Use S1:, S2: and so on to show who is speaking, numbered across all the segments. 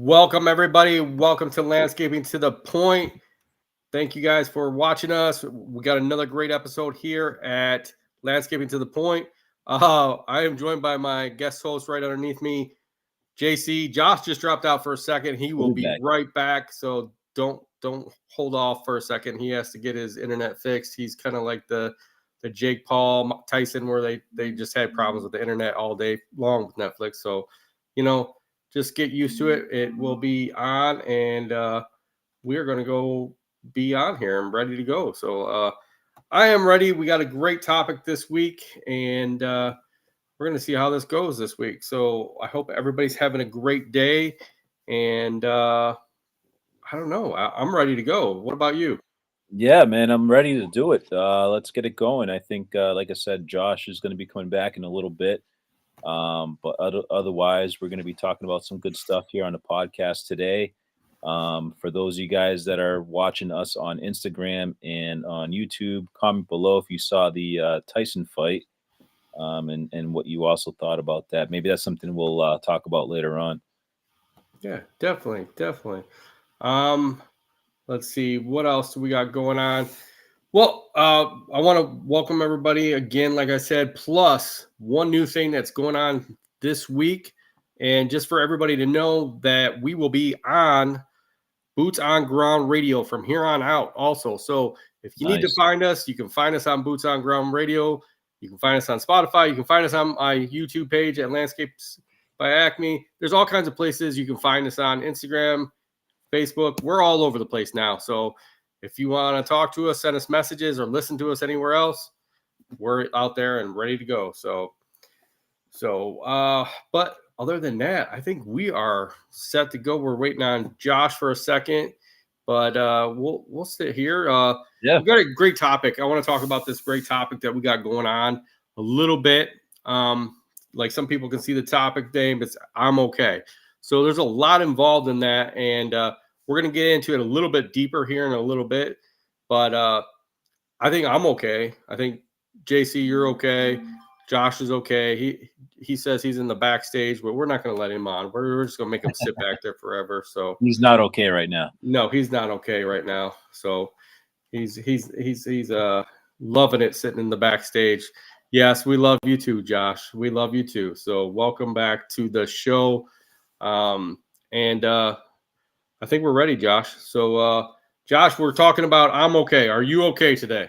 S1: Welcome, everybody. Welcome to Landscaping to the Point. Thank you guys for watching us. We got another great episode here at Landscaping to the Point. I am joined by my guest host right underneath me, JC. Josh just dropped out for a second. He will be right back. So don't hold off for a second. He has to get his internet fixed. He's kind of like the Jake Paul Tyson, where they just had problems with the internet all day long with Netflix. So, just get used to it. It will be on, and we're going to go be on here. I'm ready to go. So I am ready. We got a great topic this week, and we're going to see how this goes this week. So I hope everybody's having a great day, and I don't know. I'm ready to go. What about you?
S2: Yeah, man, I'm ready to do it. Let's get it going. I think, like I said, Josh is going to be coming back in a little bit. But otherwise, we're going to be talking about some good stuff here on the podcast today. For those of you guys that are watching us on Instagram and on YouTube, comment below if you saw the Tyson fight and what you also thought about that. Maybe that's something we'll talk about later on.
S1: Yeah, definitely. Let's see, what else do we got going on? Well, I want to welcome everybody again, like I said, plus one new thing that's going on this week. And just for everybody to know that we will be on Boots on Ground Radio from here on out also. So if you need to find us, you can find us on Boots on Ground Radio. You can find us on Spotify. You can find us on my YouTube page at Landscapes by Acme. There's all kinds of places you can find us on Instagram, Facebook. We're all over the place now. So if you want to talk to us, send us messages or listen to us anywhere else, we're out there and ready to go. But other than that, I think we are set to go. We're waiting on Josh for a second, but we'll sit here. We've got a great topic. I want to talk about this great topic that we got going on a little bit. Like some people can see the topic name, but I'm okay. So there's a lot involved in that, and we're going to get into it a little bit deeper here in a little bit. But I think I'm okay. I think, JC, you're okay. Josh is okay. He says he's in the backstage, but we're not going to let him on. We're just going to make him sit back there forever. So
S2: he's not okay right now.
S1: No, he's not okay right now. So he's loving it sitting in the backstage. Yes, we love you too, Josh. We love you too. So welcome back to the show. And I think we're ready, Josh. So Josh, we're talking about I'm okay. Are you okay today?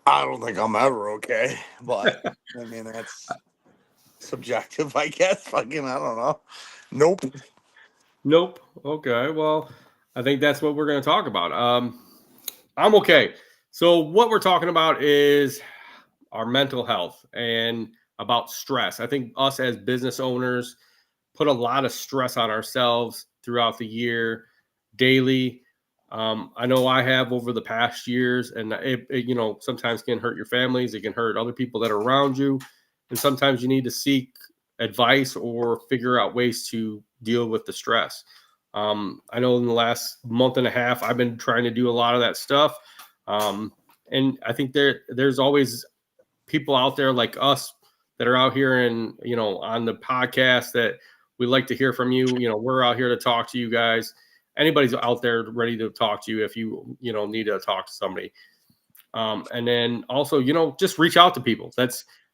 S3: I don't think I'm ever okay, but I mean, that's subjective, I guess. Fucking, I don't know.
S1: Nope. Okay. Well, I think that's what we're going to talk about. I'm okay. So what we're talking about is our mental health and about stress. I think us as business owners put a lot of stress on ourselves throughout the year, daily. I know I have over the past years, and it sometimes can hurt your families. It can hurt other people that are around you. And sometimes you need to seek advice or figure out ways to deal with the stress. I know in the last month and a half, I've been trying to do a lot of that stuff. And I think there's always people out there like us that are out here and, on the podcast that we like to hear from you. We're out here to talk to you guys. Anybody's out there ready to talk to you if you need to talk to somebody. And then also, just reach out to people. I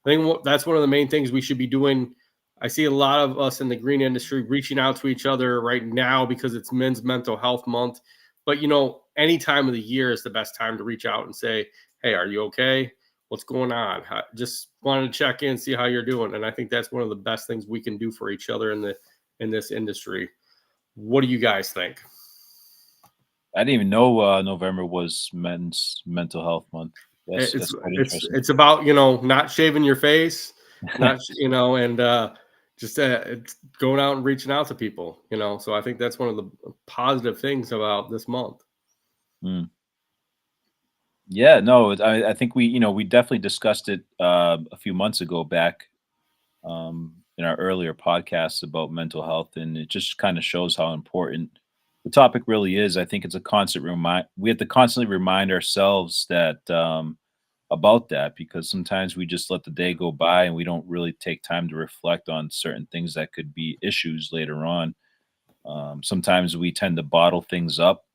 S1: think that's one of the main things we should be doing. I see a lot of us in the green industry reaching out to each other right now because it's Men's Mental Health Month. But, any time of the year is the best time to reach out and say, hey, are you okay? What's going on? Just wanted to check in, see how you're doing. And I think that's one of the best things we can do for each other in this industry. What do you guys think?
S2: I didn't even know November was Men's Mental Health Month.
S1: It's about, not shaving your face, not, and just it's going out and reaching out to people, So I think that's one of the positive things about this month.
S2: Yeah, no, I think we definitely discussed it a few months ago back in our earlier podcasts about mental health, and it just kind of shows how important the topic really is. I think it's a constant we have to constantly remind ourselves that about that, because sometimes we just let the day go by and we don't really take time to reflect on certain things that could be issues later on. Sometimes we tend to bottle things up,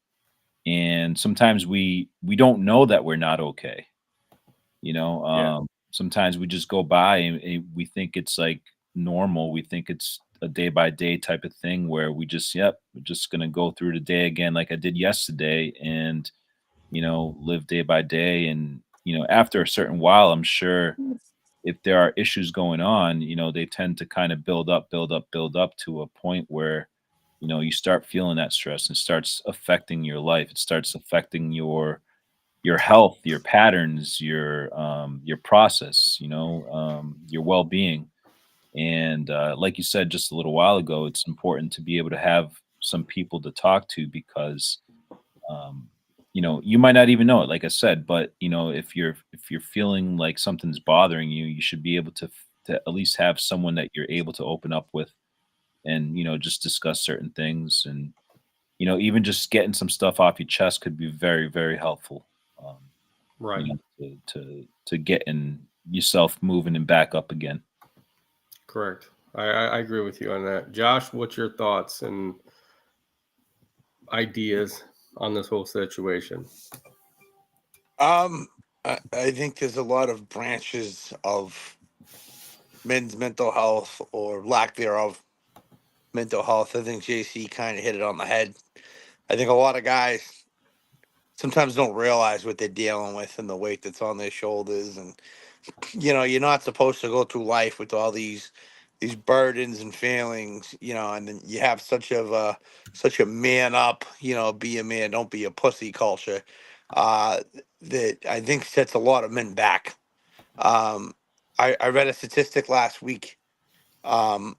S2: and sometimes we don't know that we're not okay.
S1: Yeah.
S2: Sometimes we just go by and we think it's like normal. We think it's a day by day type of thing where we're just gonna go through the day again like I did yesterday, and live day by day. And after a certain while, I'm sure if there are issues going on, they tend to kind of build up, build up, build up to a point where, you start feeling that stress and starts affecting your life. It starts affecting your health, your patterns, your process, your well-being. And like you said just a little while ago, it's important to be able to have some people to talk to because um, you might not even know it, like I said, but if you're feeling like something's bothering you, you should be able to at least have someone that you're able to open up with and just discuss certain things. And even just getting some stuff off your chest could be very, very helpful. Um,
S1: Right.
S2: to getting yourself moving and back up again.
S1: Correct. I agree with you on that. Josh, what's your thoughts and ideas on this whole situation?
S3: I think there's a lot of branches of men's mental health or lack thereof mental health. I think JC kind of hit it on the head. I think a lot of guys sometimes don't realize what they're dealing with and the weight that's on their shoulders. And you're not supposed to go through life with all these burdens and feelings, and then you have such a man up, be a man, don't be a pussy culture, uh, that I think sets a lot of men back. Um, I read a statistic last week. Um,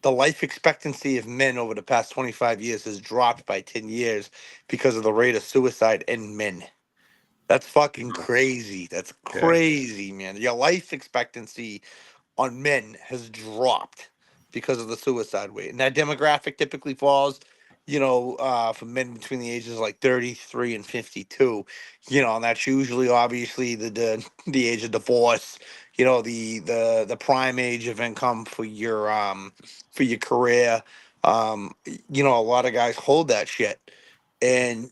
S3: the life expectancy of men over the past 25 years has dropped by 10 years because of the rate of suicide in men. That's fucking crazy. That's
S1: Yeah.
S3: crazy, man. Your life expectancy on men has dropped because of the suicide rate. And that demographic typically falls, for men between the ages of like 33 and 52, and that's usually obviously the age of divorce, the prime age of income for your career. A lot of guys hold that shit. And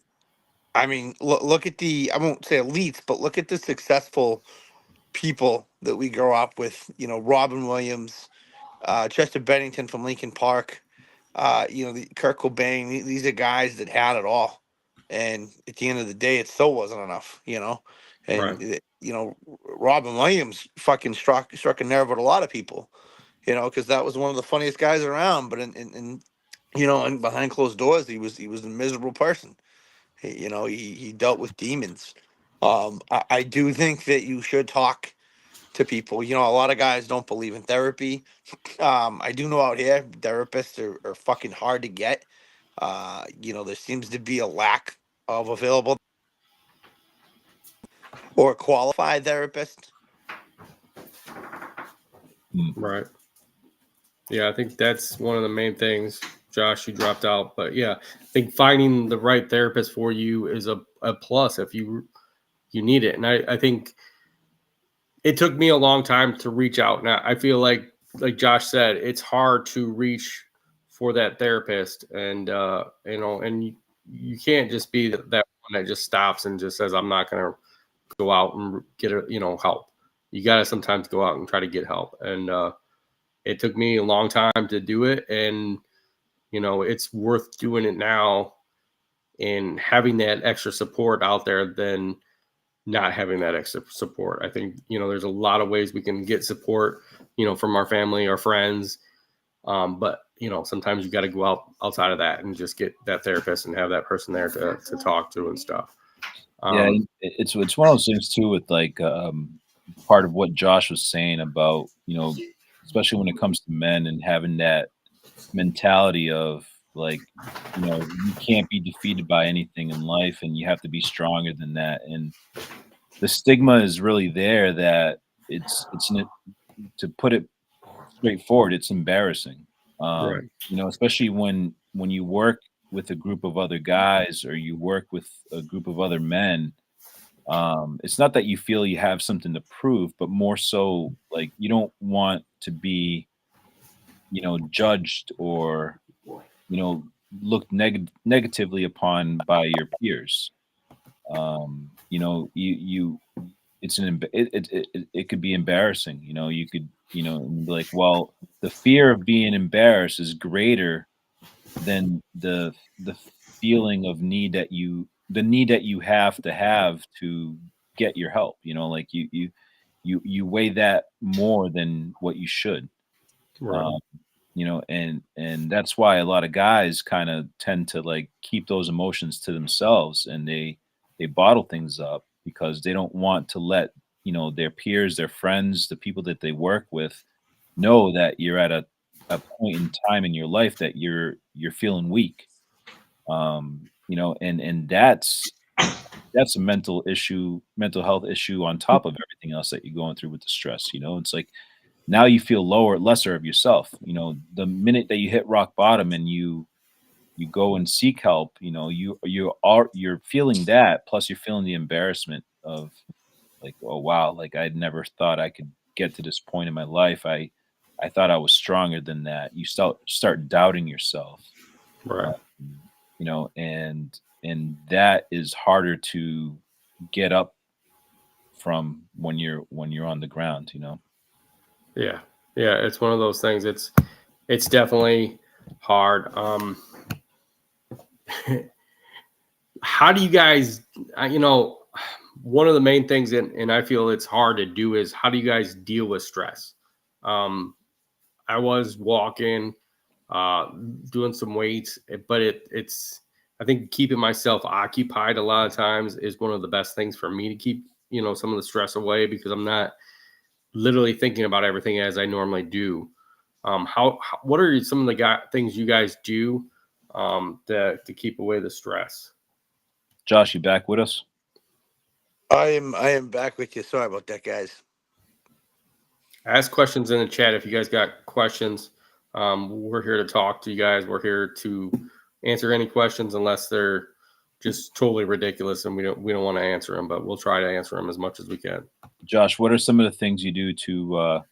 S3: I mean, look at I won't say elites, but look at the successful people that we grow up with, Robin Williams, Chester Bennington from Lincoln Park, the Kurt Cobain. These are guys that had it all, and at the end of the day, it still wasn't enough,
S1: Right.
S3: And Robin Williams fucking struck a nerve with a lot of people, because that was one of the funniest guys around. But and behind closed doors, he was a miserable person. He dealt with demons. I do think that you should talk to people. A lot of guys don't believe in therapy. I do know out here therapists are fucking hard to get. There seems to be a lack of available or qualified therapist.
S1: Right. Yeah, I think that's one of the main things. Josh, you dropped out, but yeah, I think finding the right therapist for you is a plus if you need it. And I think it took me a long time to reach out. Now I feel like Josh said, it's hard to reach for that therapist, and and you can't just be that one that just stops and just says, I'm not going to go out and get help. You got to sometimes go out and try to get help. And it took me a long time to do it, and it's worth doing it now and having that extra support out there than not having that extra support. I think there's a lot of ways we can get support from our family, our friends, but sometimes you got to go outside of that and just get that therapist and have that person there to talk to and stuff.
S2: Yeah, it's one of those things too with like part of what Josh was saying about, especially when it comes to men and having that mentality of like, you can't be defeated by anything in life and you have to be stronger than that. And the stigma is really there that to put it straightforward, it's embarrassing.
S1: Right.
S2: Especially when you work with a group of other guys or you work with a group of other men. It's not that you feel you have something to prove, but more so like you don't want to be, judged or, looked negatively upon by your peers. It could be embarrassing. You could, be like, well, the fear of being embarrassed is greater than the feeling of the need that you have to get your help. Like you weigh that more than what you should.
S1: Right.
S2: And that's why a lot of guys kind of tend to like keep those emotions to themselves, and they bottle things up because they don't want to let their peers, their friends, the people that they work with know that you're at a point in time in your life that you're feeling weak. And that's a mental health issue on top of everything else that you're going through with the stress. It's like now you feel lesser of yourself. The minute that you hit rock bottom and you go and seek help, you're feeling that, plus you're feeling the embarrassment of like, oh wow, like I'd never thought I could get to this point in my life. I thought I was stronger than that. You start doubting yourself.
S1: Right.
S2: And that is harder to get up from when you're on the ground.
S1: Yeah. Yeah. It's one of those things. It's definitely hard. How do you guys, one of the main things, and I feel it's hard to do, is how do you guys deal with stress? I was walking, doing some weights, but it's, I think keeping myself occupied a lot of times is one of the best things for me to keep, some of the stress away, because I'm not literally thinking about everything as I normally do. What are some of the things you guys do to keep away the stress?
S2: Josh, you back with us?
S3: I am back with you. Sorry about that, guys.
S1: Ask questions in the chat if you guys got questions. We're here to talk to you guys. We're here to answer any questions, unless they're just totally ridiculous and we don't want to answer them, but we'll try to answer them as much as we can.
S2: Josh, what are some of the things you do to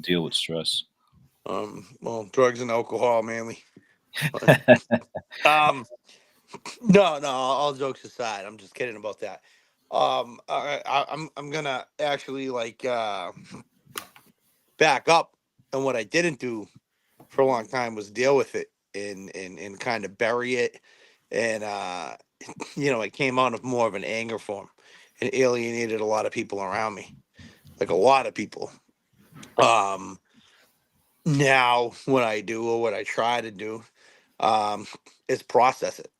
S2: deal with stress?
S3: Well, drugs and alcohol mainly. No, all jokes aside, I'm just kidding about that. I'm gonna actually back up, and what I didn't do for a long time was deal with it and kind of bury it, and it came out of more of an anger form, and alienated a lot of people around me, like a lot of people. Now what I do, or what I try to do, um, is process it.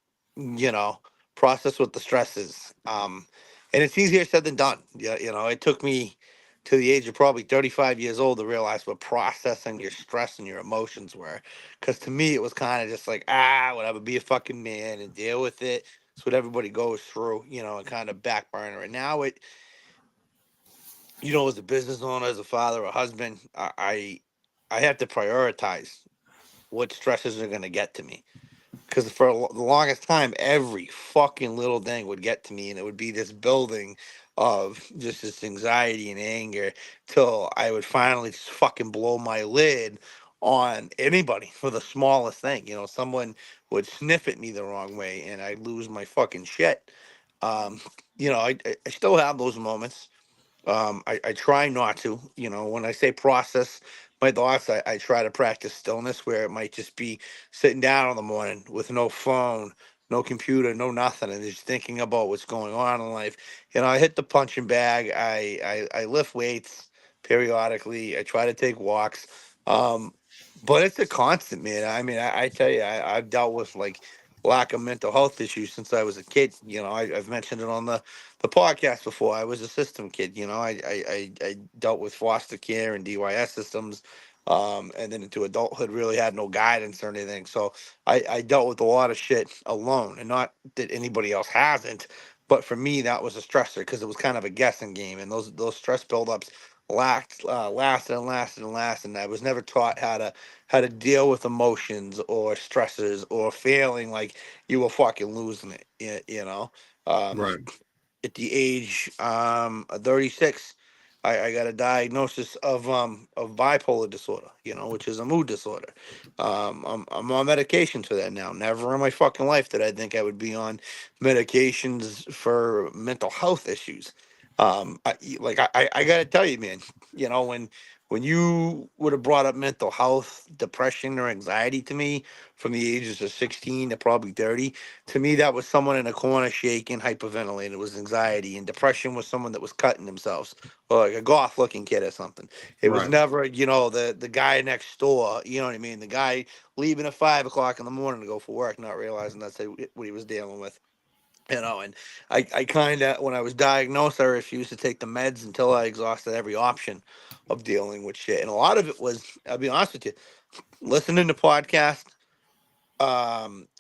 S3: Process what the stress is. And it's easier said than done. Yeah, it took me to the age of probably 35 years old to realize what processing your stress and your emotions were. Because to me, it was kind of just like, whatever, be a fucking man and deal with it. It's what everybody goes through, and kind of back burner. And now as a business owner, as a father, a husband, I have to prioritize what stresses are going to get to me, because for the longest time, every fucking little thing would get to me, and it would be this building of just this anxiety and anger, till I would finally just fucking blow my lid on anybody for the smallest thing. Someone would sniff at me the wrong way, and I'd lose my fucking shit. Um, I still have those moments. I try not to, when I say process my thoughts, I try to practice stillness, where it might just be sitting down in the morning with no phone, no computer, no nothing, and just thinking about what's going on in life. I hit the punching bag. I lift weights periodically. I try to take walks. But it's a constant, man. I mean, I tell you, I've dealt with like lack of mental health issues since I was a kid. I've mentioned it on the podcast before. I was a system kid. I dealt with foster care and DYS systems, and then into adulthood, really had no guidance or anything. So I dealt with a lot of shit alone, and not that anybody else hasn't. But for me, that was a stressor, because it was kind of a guessing game, and those stress buildups lasted and lasted and lasted. And I was never taught how to deal with emotions or stresses or feeling like you were fucking losing it. Um,
S1: Right.
S3: at the age of 36, I got a diagnosis of bipolar disorder, which is a mood disorder. I'm on medications for that now. Never in my fucking life did I think I would be on medications for mental health issues. I gotta tell you, man, when you would have brought up mental health, depression, or anxiety to me from the ages of 16 to probably 30, to me that was someone in a corner shaking, hyperventilating. It was anxiety, and depression was someone that was cutting themselves, or like a goth looking kid or something. It was
S1: Right.
S3: never, the guy next door, you know what I mean? The guy leaving at 5 o'clock in the morning to go for work, not realizing that's what he was dealing with. And I kind of, when I was diagnosed, I refused to take the meds until I exhausted every option of dealing with shit. And a lot of it was, I'll be honest with you, listening to podcasts,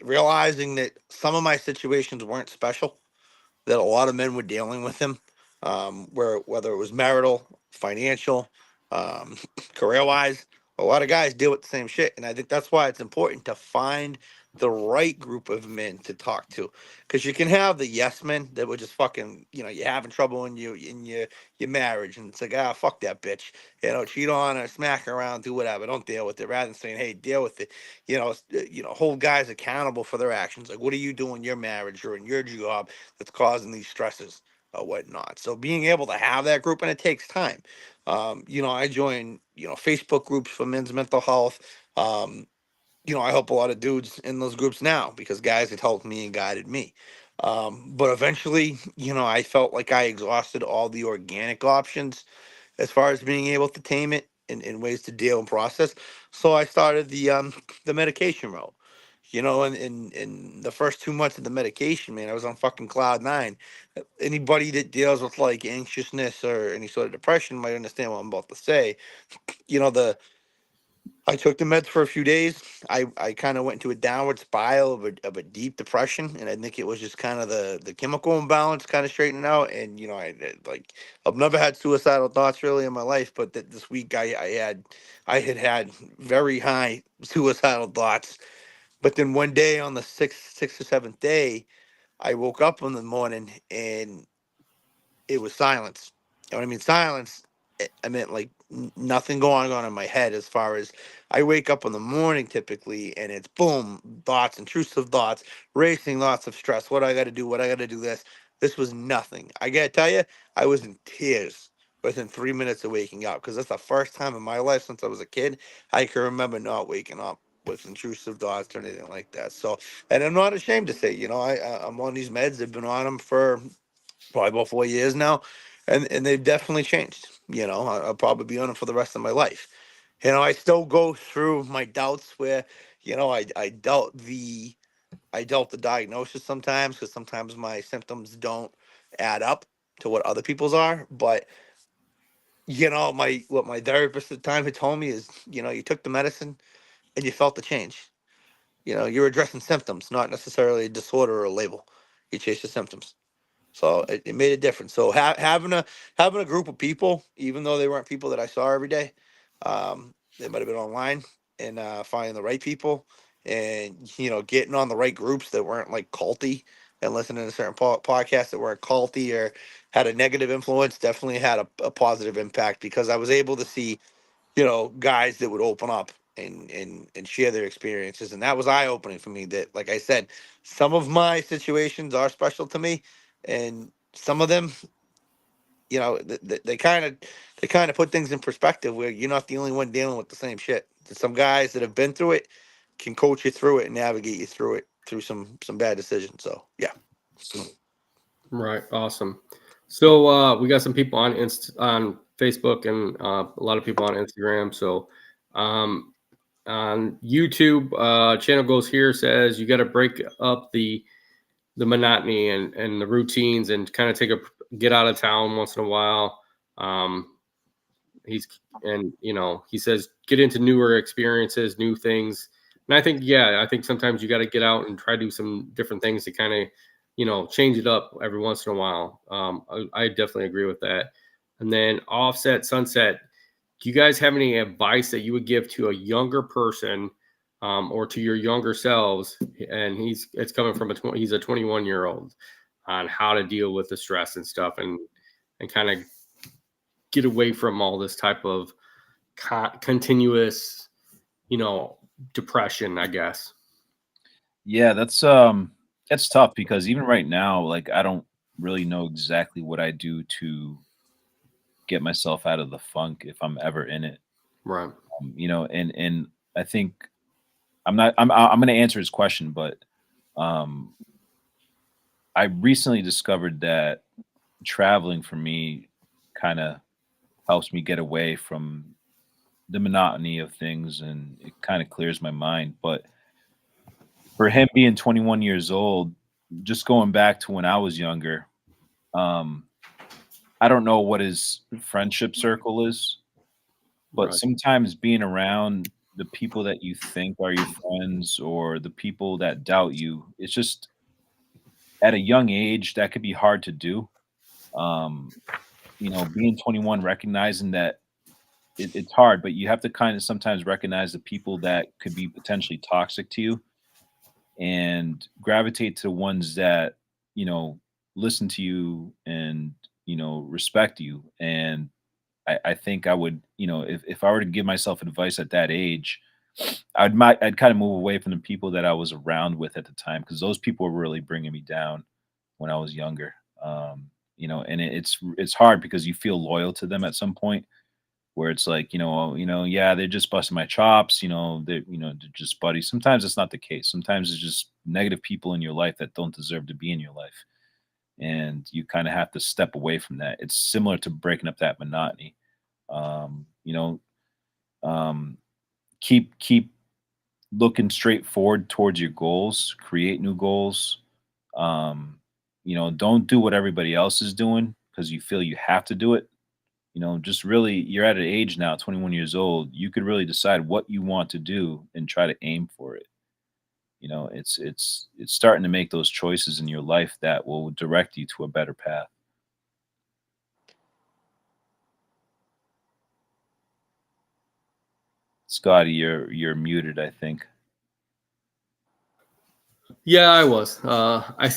S3: realizing that some of my situations weren't special, that a lot of men were dealing with him, where whether it was marital, financial, um, career wise, a lot of guys deal with the same shit, and I think that's why it's important to find the right group of men to talk to, because you can have the yes men that were just fucking, you're having trouble in your marriage, and it's like, fuck that bitch, cheat on her, smack her around, do whatever, don't deal with it, rather than saying, hey, deal with it, hold guys accountable for their actions, like what are you doing in your marriage or in your job that's causing these stresses or whatnot. So being able to have that group, and it takes time. I join, Facebook groups for men's mental health. I help a lot of dudes in those groups now because guys had helped me and guided me. But eventually, I felt like I exhausted all the organic options as far as being able to tame it and ways to deal and process. So I started the medication route. In the first 2 months of the medication, man, I was on fucking cloud nine. Anybody that deals with like anxiousness or any sort of depression might understand what I'm about to say. The I took the meds for a few days. I kind of went into a downward spiral of a deep depression, and I think it was just kind of the chemical imbalance kind of straightening out. And I've never had suicidal thoughts really in my life, but this week I had very high suicidal thoughts. But then one day on the sixth or seventh day, I woke up in the morning and it was silence. You know what I mean? Silence. I meant like nothing going on in my head as far as I wake up in the morning typically and it's boom, thoughts, intrusive thoughts, racing thoughts of stress. What I got to do, what I got to do this. This was nothing. I got to tell you, I was in tears within 3 minutes of waking up because that's the first time in my life since I was a kid I can remember not waking up with intrusive thoughts or anything like that. So, and I'm not ashamed to say, I'm on these meds. I've been on them for probably about 4 years now, and they've definitely changed. I'll probably be on them for the rest of my life. I still go through my doubts where, I doubt the diagnosis sometimes because sometimes my symptoms don't add up to what other people's are. But what my therapist at the time had told me is, you took the medicine and you felt the change. You're addressing symptoms, not necessarily a disorder or a label. You chase the symptoms. So it made a difference. So having a group of people, even though they weren't people that I saw every day, they might have been online, and finding the right people, and getting on the right groups that weren't like culty, and listening to certain podcasts that weren't culty or had a negative influence, definitely had a positive impact because I was able to see guys that would open up and share their experiences, and that was eye opening for me. That, like I said, some of my situations are special to me, and some of them, they kind of put things in perspective where you're not the only one dealing with the same shit. There's some guys that have been through it can coach you through it and navigate you through it through some bad decisions. So yeah.
S1: Right. Awesome. So we got some people on on Facebook and a lot of people on Instagram. So on YouTube, channel goes here says you got to break up the monotony and the routines and kind of get out of town once in a while. He says get into newer experiences, new things. And I think sometimes you got to get out and try to do some different things to kind of, change it up every once in a while. I definitely agree with that. And then Offset Sunset, do you guys have any advice that you would give to a younger person or to your younger selves? And it's coming from he's a 21-year-old on how to deal with the stress and stuff and kind of get away from all this type of continuous, depression, I guess.
S2: Yeah, that's tough because even right now, like I don't really know exactly what I do to get myself out of the funk if I'm ever in it.
S1: Right.
S2: And I think I'm going to answer his question, but um, I recently discovered that traveling for me kind of helps me get away from the monotony of things, and it kind of clears my mind. But for him being 21 years old, just going back to when I was younger, um, I don't know what his friendship circle is, but
S1: Right.
S2: sometimes being around the people that you think are your friends or the people that doubt you, it's just at a young age that could be hard to do. Um, being 21, recognizing that it's hard, but you have to kind of sometimes recognize the people that could be potentially toxic to you and gravitate to the ones that, you know, listen to you and, respect you. And I think I would, if I were to give myself advice at that age, I'd kind of move away from the people that I was around with at the time because those people were really bringing me down when I was younger. And it's hard because you feel loyal to them at some point where it's like, yeah, they're just busting my chops, they're just buddies. Sometimes it's not the case. Sometimes it's just negative people in your life that don't deserve to be in your life. And you kind of have to step away from that. It's similar to breaking up that monotony. Um, you know, um, keep looking straight forward towards your goals, create new goals. Don't do what everybody else is doing because you feel you have to do it. Just really, you're at an age now, 21 years old, you could really decide what you want to do and try to aim for it. It's starting to make those choices in your life that will direct you to a better path. Scotty, you're muted, I think.
S1: Yeah, I was. I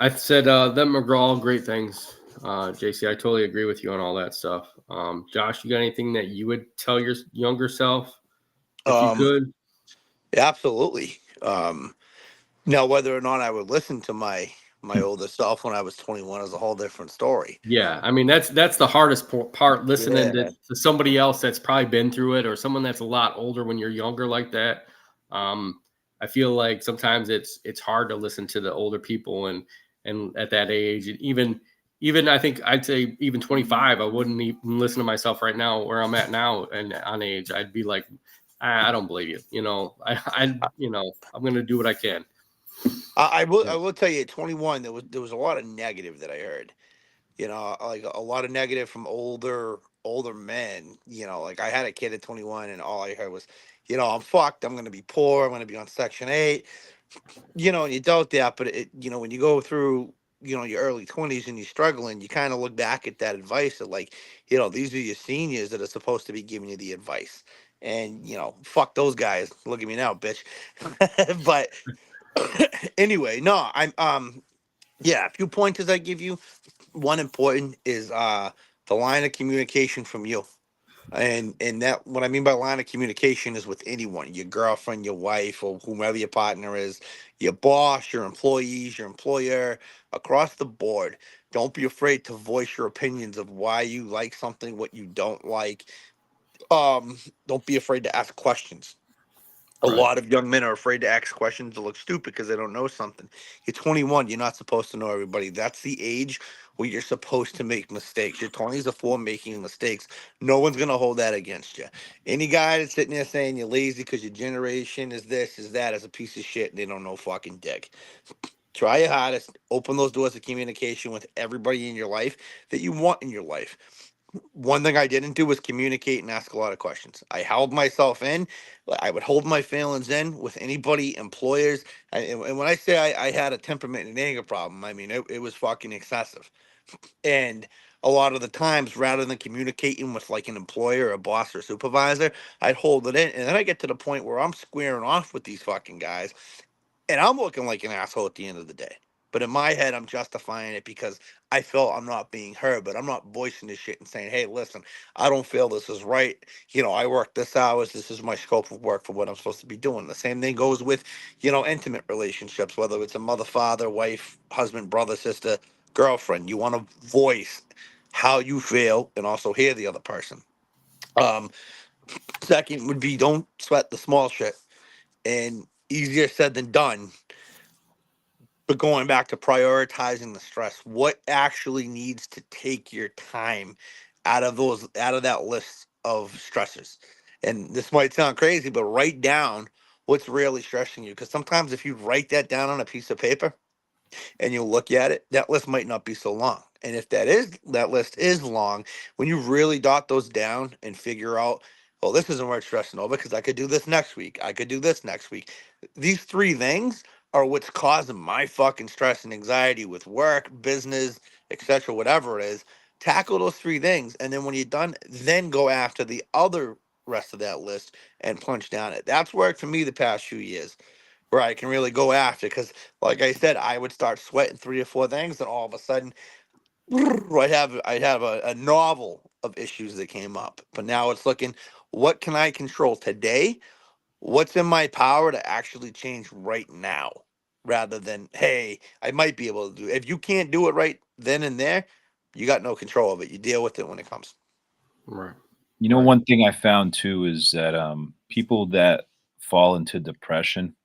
S1: said them are all great things. JC, I totally agree with you on all that stuff. Josh, you got anything that you would tell your younger self if you
S3: Um,
S1: could?
S3: Absolutely. Now, whether or not I would listen to my older self when I was 21 is a whole different story.
S1: Yeah, I mean that's the hardest part. Listening
S3: Yeah.
S1: to somebody else that's probably been through it, or someone that's a lot older when you're younger like that. I feel like sometimes it's hard to listen to the older people, and at that age, and even I think I'd say even 25, I wouldn't even listen to myself right now where I'm at now and on age. I'd be like, I don't believe you. I'm gonna do what I can.
S3: I will tell you, at 21, there was a lot of negative that I heard. Like a lot of negative from older men. Like I had a kid at 21, and all I heard was, I'm fucked. I'm gonna be poor. I'm gonna be on Section 8. And you doubt that, but when you go through, your early 20s and you're struggling, you kind of look back at that advice of like, these are your seniors that are supposed to be giving you the advice. And, fuck those guys. Look at me now, bitch. But anyway, no, yeah, a few pointers I give you. One important is the line of communication from you. And that, what I mean by line of communication is with anyone, your girlfriend, your wife, or whomever your partner is, your boss, your employees, your employer, across the board. Don't be afraid to voice your opinions of why you like something, what you don't like. Don't be afraid to ask questions. A
S1: Right.
S3: lot of young men are afraid to ask questions to look stupid because they don't know something. You're 21. You're not supposed to know everybody. That's the age where you're supposed to make mistakes. Your 20s are for making mistakes. No one's going to hold that against you. Any guy that's sitting there saying you're lazy because your generation is this, is that, is a piece of shit, and they don't know fucking dick. Try your hardest. Open those doors of communication with everybody in your life that you want in your life. One thing I didn't do was communicate and ask a lot of questions. I held myself in. I would hold my feelings in with anybody, employers. And when I say I had a temperament and anger problem, I mean, it was fucking excessive. And a lot of the times, rather than communicating with like an employer, a boss, or supervisor, I'd hold it in. And then I get to the point where I'm squaring off with these fucking guys and I'm looking like an asshole at the end of the day. But in my head, I'm justifying it because I feel I'm not being heard, but I'm not voicing this shit and saying, hey, listen, I don't feel this is right. I work this hours. This is my scope of work for what I'm supposed to be doing. The same thing goes with, intimate relationships, whether it's a mother, father, wife, husband, brother, sister, girlfriend. You want to voice how you feel and also hear the other person. Um, Second would be don't sweat the small shit. And easier said than done. But going back to prioritizing the stress, what actually needs to take your time out of that list of stressors? And this might sound crazy, but write down what's really stressing you. Because sometimes if you write that down on a piece of paper, and you look at it, that list might not be so long. And if that list is long, when you really dot those down and figure out, well, this isn't worth stressing over because I could do this next week. I could do this next week. These three things are what's causing my fucking stress and anxiety with work, business, etc., whatever it is. Tackle those three things. And then when you're done, then go after the other rest of that list and punch down it. That's worked for me the past few years where I can really go after. Because, like I said, I would start sweating three or four things, and all of a sudden, I'd have a novel of issues that came up. But now it's looking, what can I control today? What's in my power to actually change right now, rather than hey, I might be able to do. If you can't do it right then and there, you got no control of it. You deal with it when it comes.
S1: Right.
S2: You know,
S1: Right.
S2: one thing I found too is that people that fall into depression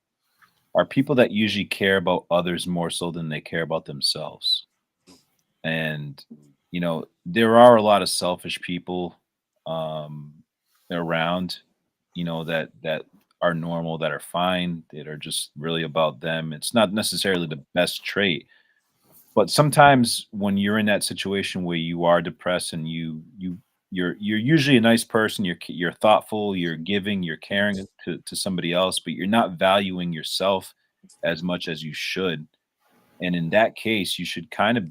S2: are people that usually care about others more so than they care about themselves. And there are a lot of selfish people um, around, that are normal, that are fine, that are just really about them. It's not necessarily the best trait, but sometimes when you're in that situation where you are depressed and you're usually a nice person, you're thoughtful, you're giving, you're caring to somebody else, but you're not valuing yourself as much as you should. And in that case, you should kind of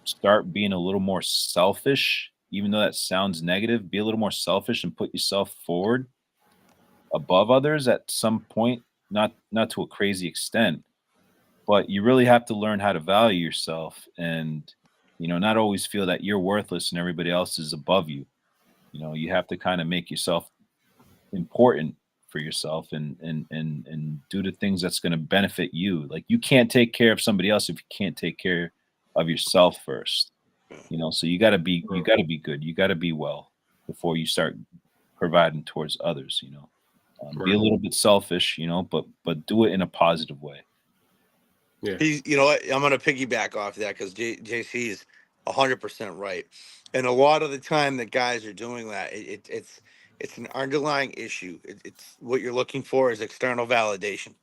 S2: start being a little more selfish, even though that sounds negative. Be a little more selfish and put yourself forward above others at some point, not to a crazy extent, but you really have to learn how to value yourself and not always feel that you're worthless and everybody else is above you. You have to kind of make yourself important for yourself and do the things that's going to benefit you. Like you can't take care of somebody else if you can't take care of yourself first. So you got to be good. You got to be well before you start providing towards others. Be a
S1: Right.
S2: little bit selfish, but do it in a positive way.
S1: Yeah.
S3: You know what? I'm gonna piggyback off that because JC is 100% right, and a lot of the time that guys are doing that, it's an underlying issue. It's what you're looking for is external validation,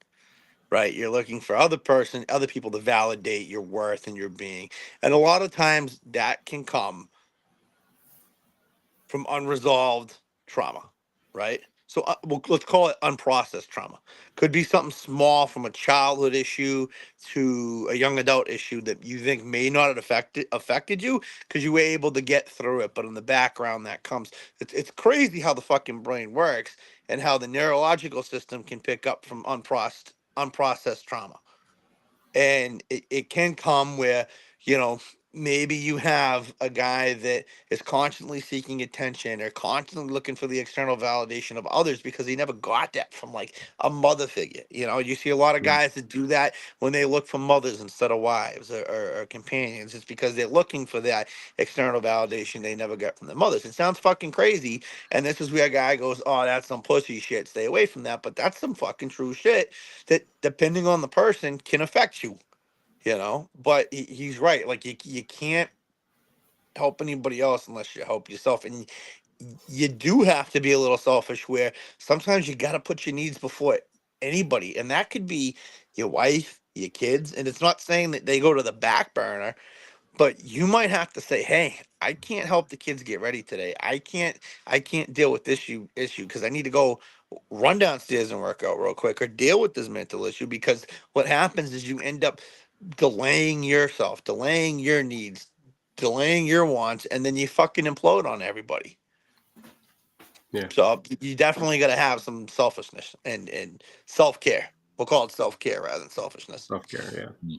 S3: right? You're looking for other people to validate your worth and your being, and a lot of times that can come from unresolved trauma, right? So let's call it unprocessed trauma. Could be something small from a childhood issue to a young adult issue that you think may not have affected you because you were able to get through it, but in the background that comes. It's crazy how the fucking brain works and how the neurological system can pick up from unprocessed trauma, and it can come where you know maybe you have a guy that is constantly seeking attention or constantly looking for the external validation of others because he never got that from like a mother figure. You see a lot of
S2: Yeah.
S3: guys that do that when they look for mothers instead of wives or companions. It's because they're looking for that external validation they never got from their mothers. It sounds fucking crazy, and this is where a guy goes, oh, that's some pussy shit, stay away from that. But that's some fucking true shit that depending on the person can affect you. But he's right. Like you can't help anybody else unless you help yourself, and you do have to be a little selfish. Where sometimes you got to put your needs before anybody, and that could be your wife, your kids. And it's not saying that they go to the back burner, but you might have to say, hey, I can't help the kids get ready today. I can't deal with this issue because I need to go run downstairs and work out real quick or deal with this mental issue. Because what happens is you end up delaying yourself, delaying your needs, delaying your wants, and then you fucking implode on everybody.
S1: Yeah.
S3: So you definitely got to have some selfishness and self care. We'll call it self care rather than selfishness.
S1: Self care. Yeah.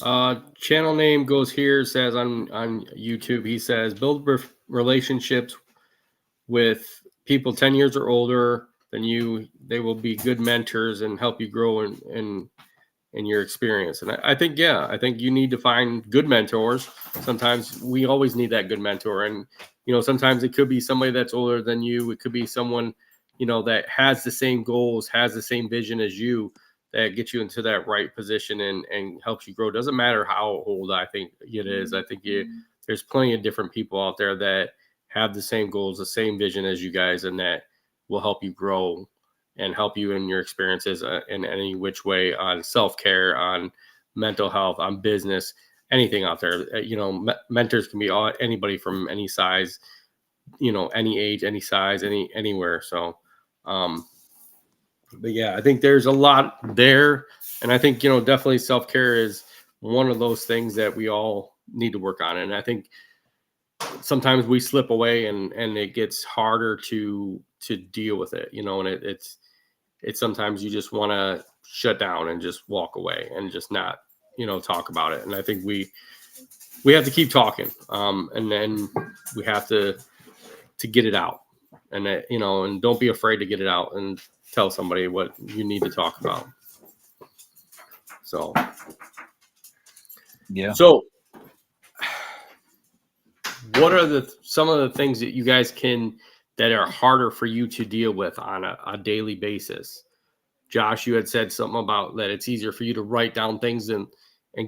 S1: Channel name goes here, says on YouTube, he says build relationships with people 10 years or older than you. They will be good mentors and help you grow in your experience. And I think, yeah, I think you need to find good mentors. Sometimes we always need that good mentor. And, sometimes it could be somebody that's older than you. It could be someone, that has the same goals, has the same vision as you, that gets you into that right position and helps you grow. Doesn't matter how old I think it is. I think there's plenty of different people out there that have the same goals, the same vision as you guys, and that will help you grow and help you in your experiences in any which way, on self-care, on mental health, on business, anything out there. Mentors can be anybody from any size, any age, any size, anywhere. So, but yeah, I think there's a lot there. And I think, definitely self-care is one of those things that we all need to work on. And I think sometimes we slip away and it gets harder to deal with it, and it's sometimes you just want to shut down and just walk away and just not, talk about it. And I think we have to keep talking, and then we have to get it out, and and don't be afraid to get it out and tell somebody what you need to talk about. So,
S2: Yeah.
S1: So, what are some of the things that you guys that are harder for you to deal with on a daily basis? Josh, you had said something about that it's easier for you to write down things and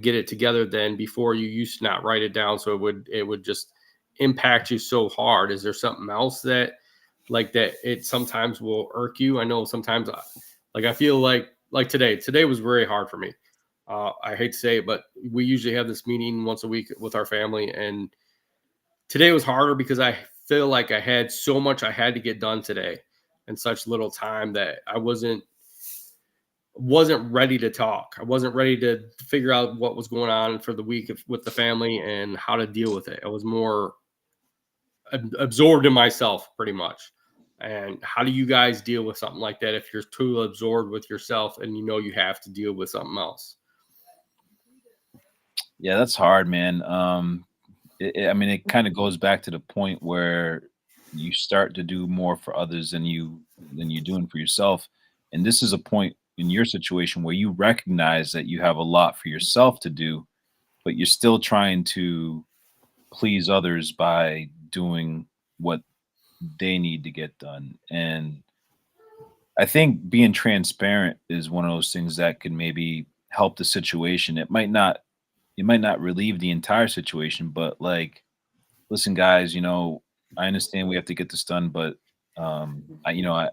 S1: get it together than before. You used to not write it down, so it would just impact you so hard. Is there something else that it sometimes will irk you? I know sometimes I feel like today was very hard for me. I hate to say it, but we usually have this meeting once a week with our family, and today was harder because I feel like I had so much I had to get done today in such little time that I wasn't ready to talk. I wasn't ready to figure out what was going on for the week with the family and how to deal with it. I was more absorbed in myself pretty much. And how do you guys deal with something like that if you're too absorbed with yourself and you have to deal with something else?
S2: Yeah, that's hard, man. I mean, it kind of goes back to the point where you start to do more for others than you're doing for yourself. And this is a point in your situation where you recognize that you have a lot for yourself to do, but you're still trying to please others by doing what they need to get done. And I think being transparent is one of those things that could maybe help the situation. It might not relieve the entire situation, but like, listen, guys, I understand we have to get this done, but I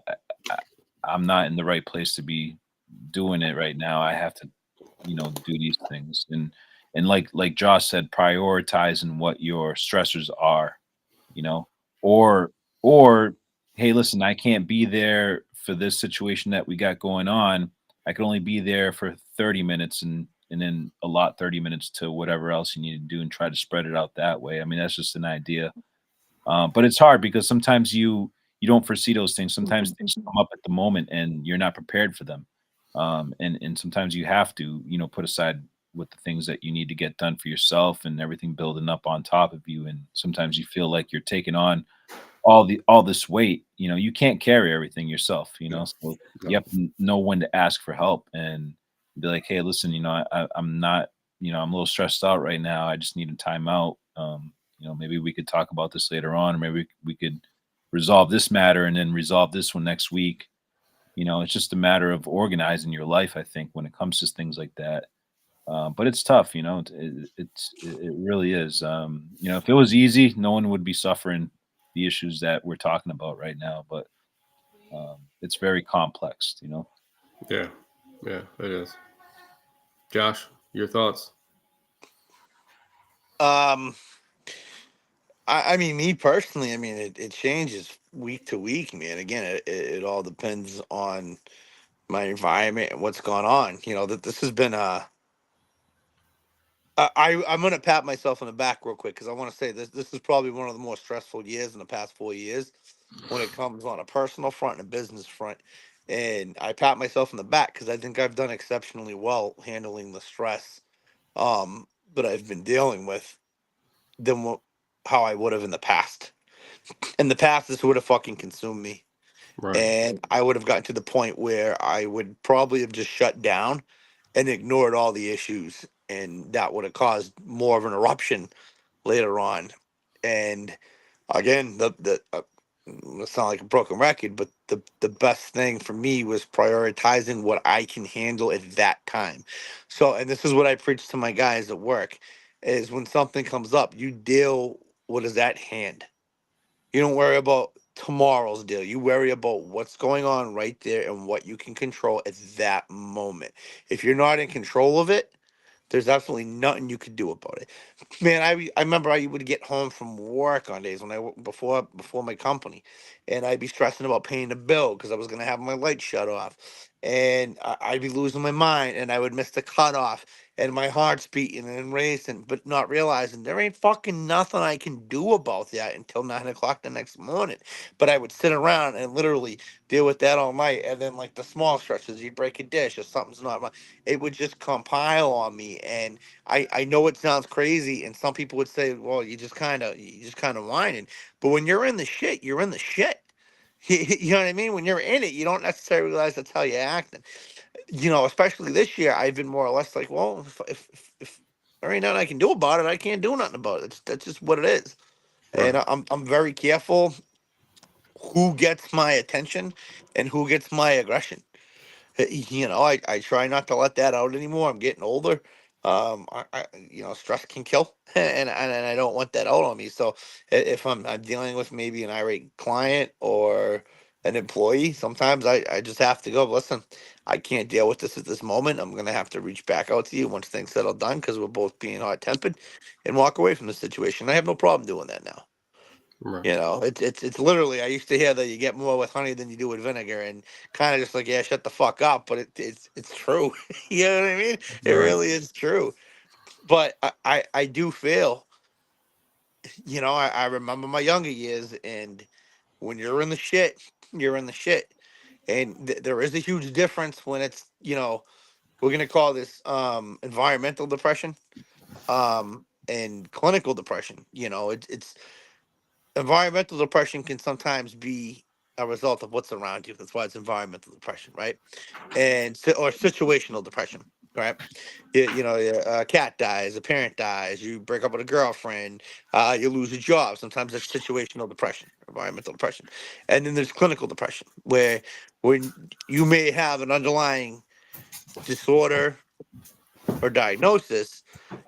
S2: I'm not in the right place to be doing it right now. I have to, do these things. And like Josh said, prioritizing what your stressors are, you know, or or hey, listen, I can't be there for this situation that we got going on. I can only be there for 30 minutes and then allot 30 minutes to whatever else you need to do and try to spread it out that way. I mean, that's just an idea. But it's hard because sometimes you don't foresee those things. Sometimes things come up at the moment and you're not prepared for them. And sometimes you have to, put aside with the things that you need to get done for yourself and everything building up on top of you. And sometimes you feel like you're taking on all this weight. You can't carry everything yourself. So you have to know when to ask for help and be like, hey, listen, I'm not, I'm a little stressed out right now. I just need a timeout. Maybe we could talk about this later on, or maybe we could resolve this matter and then resolve this one next week. It's just a matter of organizing your life, I think, when it comes to things like that. But it's tough, it really is. If it was easy, no one would be suffering the issues that we're talking about right now. But it's very complex.
S1: Yeah, it is. Josh, your thoughts?
S3: Um, I mean, me personally, I mean, it changes week to week, man. Again, it all depends on my environment and what's going on. That this has been I'm gonna pat myself on the back real quick because I want to say this is probably one of the more stressful years in the past 4 years when it comes on a personal front and a business front. And I pat myself on the back because I think I've done exceptionally well handling the stress that I've been dealing with than how I would have in the past. In the past, this would have fucking consumed me.
S1: Right.
S3: And I would have gotten to the point where I would probably have just shut down and ignored all the issues. And that would have caused more of an eruption later on. And again, it sound like a broken record, but the best thing for me was prioritizing what I can handle at that time. So, and this is what I preach to my guys at work: is when something comes up, you deal what is at hand. You don't worry about tomorrow's deal. You worry about what's going on right there and what you can control at that moment. If you're not in control of it, there's absolutely nothing you could do about it. Man, I remember I would get home from work on days when before my company, and I'd be stressing about paying the bill because I was gonna have my light shut off, and I'd be losing my mind, and I would miss the cutoff, and my heart's beating and racing, but not realizing there ain't fucking nothing I can do about that until 9 o'clock the next morning. But I would sit around and literally deal with that all night, and then like the small stretches, you break a dish or something's not right, it would just compile on me. And I know it sounds crazy, and some people would say, "Well, you just kind of whining," but when you're in the shit, you're in the shit. You know what I mean? When you're in it, you don't necessarily realize that's how you're acting. Especially this year, I've been more or less like, well, if there ain't nothing I can do about it, I can't do nothing about it. That's just what it is.
S1: Right.
S3: And I'm very careful who gets my attention and who gets my aggression. I try not to let that out anymore. I'm getting older. Stress can kill, and I don't want that out on me. So if I'm dealing with maybe an irate client or an employee, sometimes I just have to go, listen, I can't deal with this at this moment. I'm gonna have to reach back out to you once things settle down because we're both being hot tempered, and walk away from the situation. I have no problem doing that now.
S1: Right.
S3: It's literally, I used to hear that you get more with honey than you do with vinegar, and kind of just like, yeah, shut the fuck up. But it's true. You know what I mean? It
S1: Right.
S3: really is true. But I do feel, I remember my younger years, and when you're in the shit, you're in the shit. And there is a huge difference when it's, we're gonna call this environmental depression, and clinical depression. It's environmental depression can sometimes be a result of what's around you. That's why it's environmental depression, right? Or situational depression, right? A cat dies, a parent dies, you break up with a girlfriend, you lose a job. Sometimes that's situational depression, environmental depression. And then there's clinical depression, where when you may have an underlying disorder or diagnosis,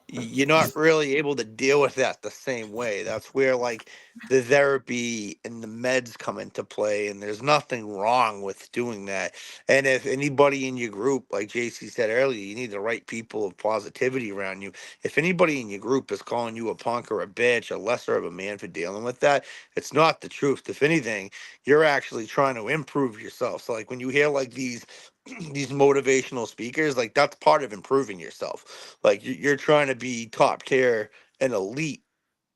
S3: you're not really able to deal with that the same way. That's where like the therapy and the meds come into play, and there's nothing wrong with doing that. And if anybody in your group, like JC said earlier, you need the right people of positivity around you. If anybody in your group is calling you a punk or a bitch, or lesser of a man for dealing with that, it's not the truth. If anything, you're actually trying to improve yourself. So like when you hear like these these motivational speakers, like that's part of improving yourself. Like you're trying to be top tier and elite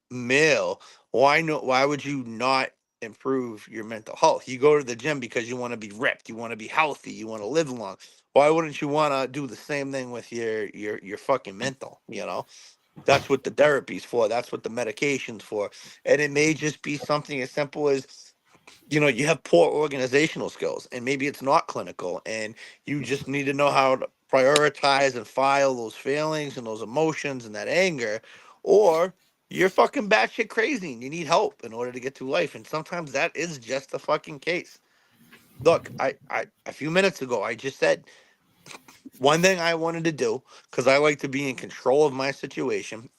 S3: male. Why would you not improve your mental health? You go to the gym because you want to be ripped, you want to be healthy, you want to live long. Why wouldn't you want to do the same thing with your fucking mental? That's what the therapy's for. That's what the medication's for. And it may just be something as simple as, you have poor organizational skills, and maybe it's not clinical, and you just need to know how to prioritize and file those feelings and those emotions and that anger. Or you're fucking batshit crazy and you need help in order to get through life. And sometimes that is just the fucking case. Look, I a few minutes ago, I just said one thing I wanted to do, because I like to be in control of my situation,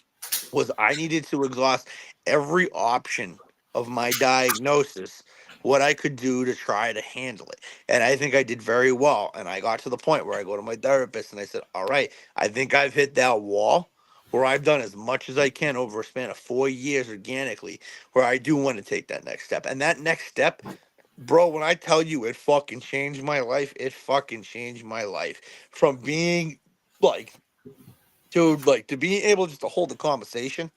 S3: was I needed to exhaust every option of my diagnosis, what I could do to try to handle it. And I think I did very well. And I got to the point where I go to my therapist and I said, all right, I think I've hit that wall where I've done as much as I can over a span of 4 years organically, where I do want to take that next step. And that next step, bro, when I tell you it fucking changed my life, it fucking changed my life. From being like, dude, like to being able just to hold a conversation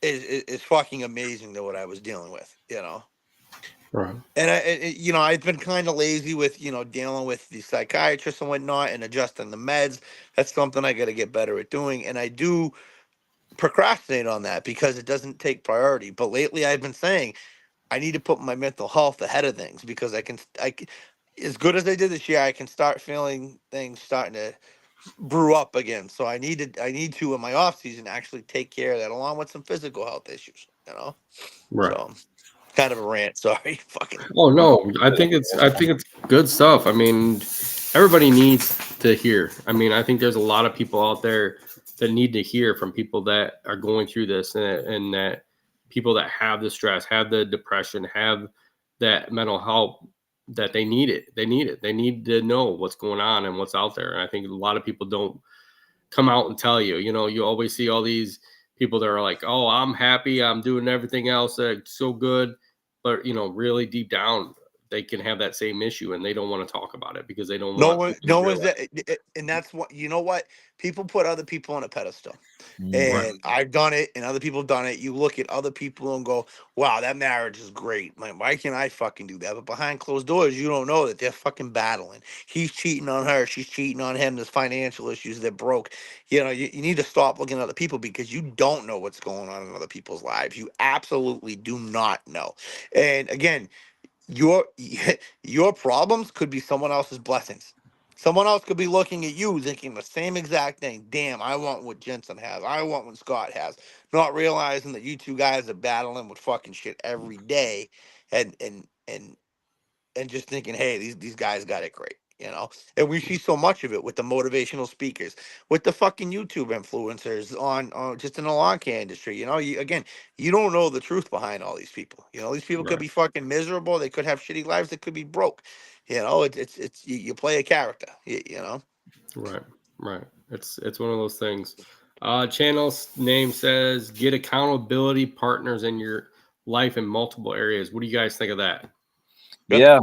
S3: is fucking amazing to what I was dealing with.
S1: Right.
S3: And I've been kind of lazy with, dealing with the psychiatrists and whatnot and adjusting the meds. That's something I got to get better at doing. And I do procrastinate on that because it doesn't take priority. But lately I've been saying I need to put my mental health ahead of things because as good as I did this year, I can start feeling things starting to brew up again. So I need to in my off season actually take care of that along with some physical health issues.
S1: Right.
S3: So kind of a rant. Sorry. Fucking.
S1: Oh no, I think it's good stuff. I mean, everybody needs to hear. I mean, I think there's a lot of people out there that need to hear from people that are going through this, and that people that have the stress, have the depression, have that mental health, that they need it. They need it. They need to know what's going on and what's out there. And I think a lot of people don't come out and tell you. You know, you always see all these people that are like, "Oh, I'm happy. I'm doing everything else that's so good." But, really deep down, they can have that same issue and they don't want to talk about it because they don't
S3: No
S1: want
S3: one,
S1: people to
S3: no one's
S1: realize.
S3: that, and that's what people put other people on a pedestal,
S2: Mm.
S1: Right.
S3: and I've done it, and other people have done it. You look at other people and go, "Wow, that marriage is great. Man, why can't I fucking do that?" But behind closed doors, you don't know that they're fucking battling. He's cheating on her, she's cheating on him. There's financial issues. They're broke. You need to stop looking at other people because you don't know what's going on in other people's lives. You absolutely do not know. And again, your your problems could be someone else's blessings. Someone else could be looking at you thinking the same exact thing. Damn, I want what Jensen has. I want what Scott has. Not realizing that you two guys are battling with fucking shit every day, and just thinking, hey, these guys got it great. And we see so much of it with the motivational speakers, with the fucking YouTube influencers on just in the lawn care industry. You don't know the truth behind all these people. These people could
S1: Right.
S3: be fucking miserable. They could have shitty lives. They could be broke. You play a character.
S1: Right. Right. It's one of those things. Channel's name says get accountability partners in your life in multiple areas. What do you guys think of that?
S3: Yep.
S2: Yeah,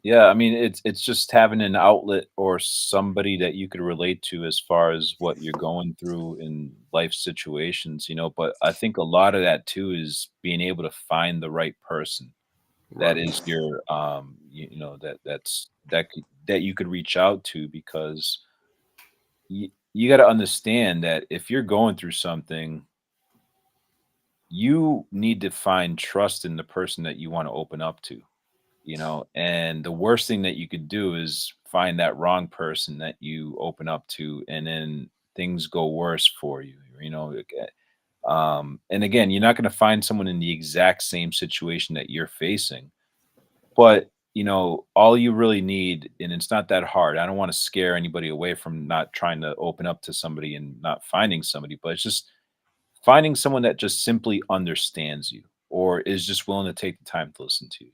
S2: yeah. I mean, it's just having an outlet or somebody that you could relate to as far as what you're going through in life situations, But I think a lot of that too is being able to find the right person that
S1: Right.
S2: is your that you could reach out to because you got to understand that if you're going through something, you need to find trust in the person that you want to open up to. And the worst thing that you could do is find that wrong person that you open up to, and then things go worse for you. And again, you're not going to find someone in the exact same situation that you're facing, but all you really need, and it's not that hard. I don't want to scare anybody away from not trying to open up to somebody and not finding somebody, but it's just finding someone that just simply understands you or is just willing to take the time to listen to you.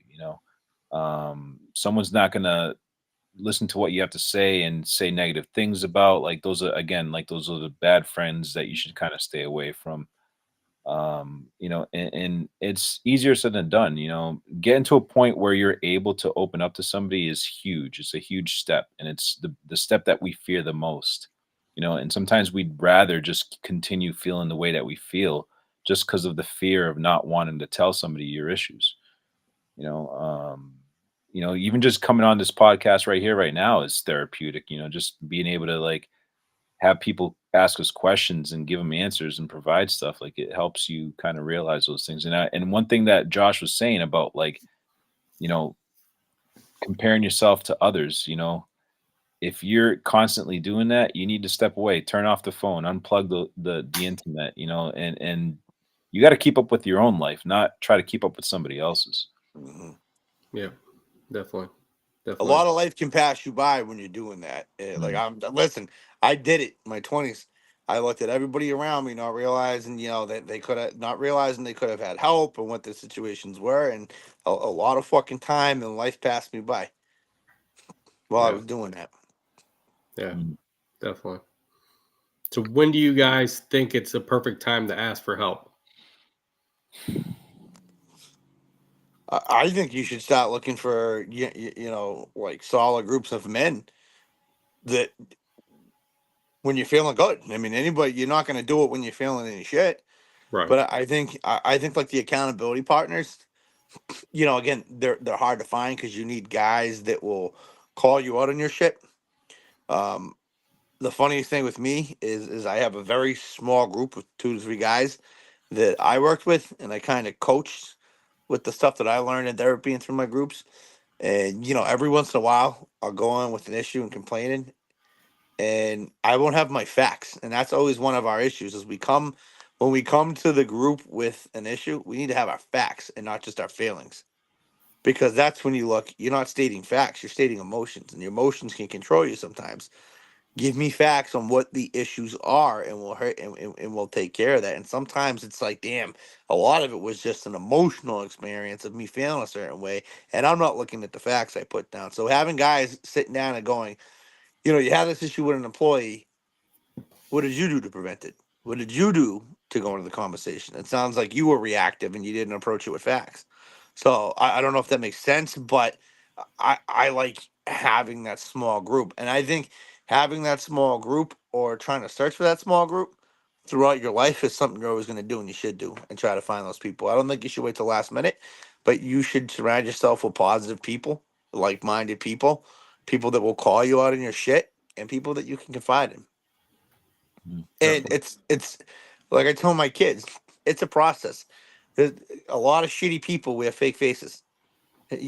S2: Someone's not going to listen to what you have to say and say negative things about, like, those are, again, like, those are the bad friends that you should kind of stay away from. And it's easier said than done. Getting to a point where you're able to open up to somebody is huge. It's a huge step, and it's the step that we fear the most. And sometimes we'd rather just continue feeling the way that we feel just because of the fear of not wanting to tell somebody your issues. you know um Even just coming on this podcast right here right now is therapeutic. Just being able to, like, have people ask us questions and give them answers and provide stuff, like, it helps you kind of realize those things. And one thing that Josh was saying about, like, you know comparing yourself to others, if you're constantly doing that, you need to step away, turn off the phone, unplug the internet, and you got to keep up with your own life, not try to keep up with somebody else's.
S3: Mhm.
S1: Yeah. Definitely.
S3: A
S1: Definitely.
S3: lot of life can pass you by when you're doing that. Like,
S2: Mm.
S3: listen, I did it in my 20s. I looked at everybody around me, not realizing, that they could have not realizing they could have had help and what the situations were, and a lot of fucking time and life passed me by while I
S1: Yeah.
S3: was doing that.
S1: Yeah.
S2: Mm.
S1: Definitely. So when do you guys think it's a perfect time to ask for help?
S3: I think you should start looking for like solid groups of men that when you're feeling good. I mean, anybody, you're not going to do it when you're feeling any shit.
S1: Right.
S3: But I think like the accountability partners. again, they're hard to find because you need guys that will call you out on your shit. Um, the funniest thing with me is I have a very small group of 2 to 3 guys that I worked with, and I kind of coached with the stuff that I learned in therapy and through my groups. And every once in a while, I'll go on with an issue and complaining, and I won't have my facts. And that's always one of our issues. Is when we come to the group with an issue, we need to have our facts and not just our feelings, because that's when you're not stating facts, you're stating emotions, and your emotions can control you sometimes. Give me facts on what the issues are, and we'll hurt and we'll take care of that. And sometimes it's like, damn, a lot of it was just an emotional experience of me feeling a certain way, and I'm not looking at the facts I put down. So having guys sitting down and going, you have this issue with an employee, what did you do to prevent it? What did you do to go into the conversation? It sounds like you were reactive and you didn't approach it with facts. So I don't know if that makes sense, but I like having that small group. And I think having that small group or trying to search for that small group throughout your life is something you're always going to do and you should do and try to find those people. I don't think you should wait till last minute, but you should surround yourself with positive people, like minded people, people that will call you out on your shit, and people that you can confide in. And it's like I tell my kids, it's a process. There's a lot of shitty people wear fake faces, and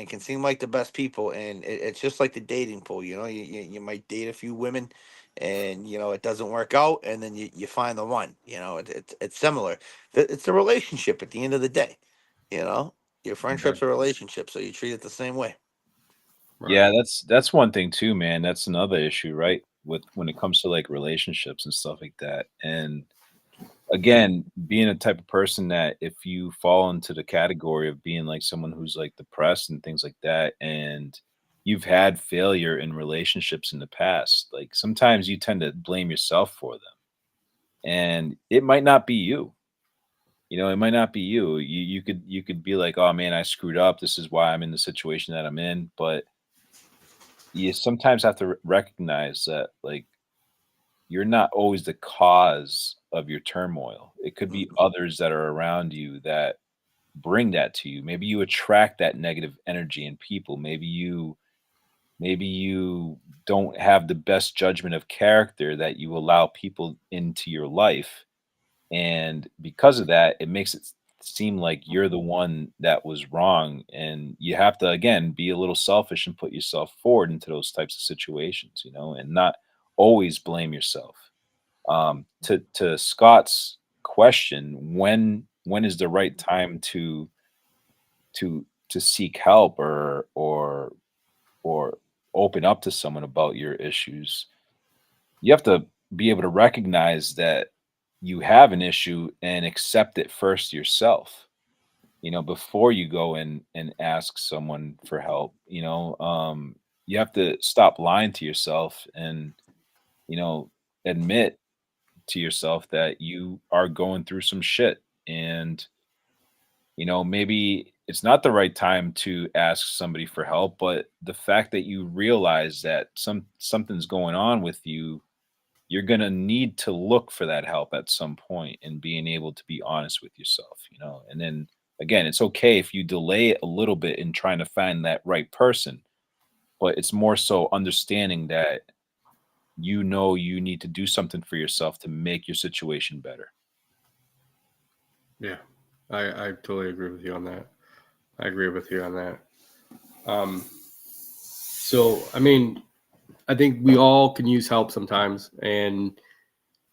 S3: can seem like the best people. And it's just like the dating pool. You might date a few women, and it doesn't work out, and then you find the one. It's similar. It's a relationship at the end of the day. Your friendship's a relationship, so you treat it the same way.
S2: Yeah, that's one thing too, man. That's another issue, right? With when it comes to like relationships and stuff like that. And again, being a type of person that if you fall into the category of being like someone who's like depressed and things like that, and you've had failure in relationships in the past, like sometimes you tend to blame yourself for them. And it might not be you. It might not be you. You could be like, "Oh man, I screwed up. This is why I'm in the situation that I'm in." But you sometimes have to recognize that like you're not always the cause of your turmoil. It could be
S3: Mhm.
S2: others that are around you that bring that to you. Maybe you attract that negative energy in people. Maybe you don't have the best judgment of character that you allow people into your life, and because of that it makes it seem like you're the one that was wrong, and you have to again be a little selfish and put yourself forward into those types of situations, and not always blame yourself. To Scott's question, when is the right time to seek help or open up to someone about your issues? You have to be able to recognize that you have an issue and accept it first yourself, before you go in and ask someone for help. You have to stop lying to yourself and you know admit to yourself that you are going through some shit, and maybe it's not the right time to ask somebody for help, but the fact that you realize that something's going on with you, you're going to need to look for that help at some point, and being able to be honest with yourself, and then again, it's okay if you delay it a little bit in trying to find that right person, but it's more so understanding that you need to do something for yourself to make your situation better.
S1: Yeah, I totally agree with you on that. I agree with you on that. Um, so I mean, I think we all can use help sometimes, and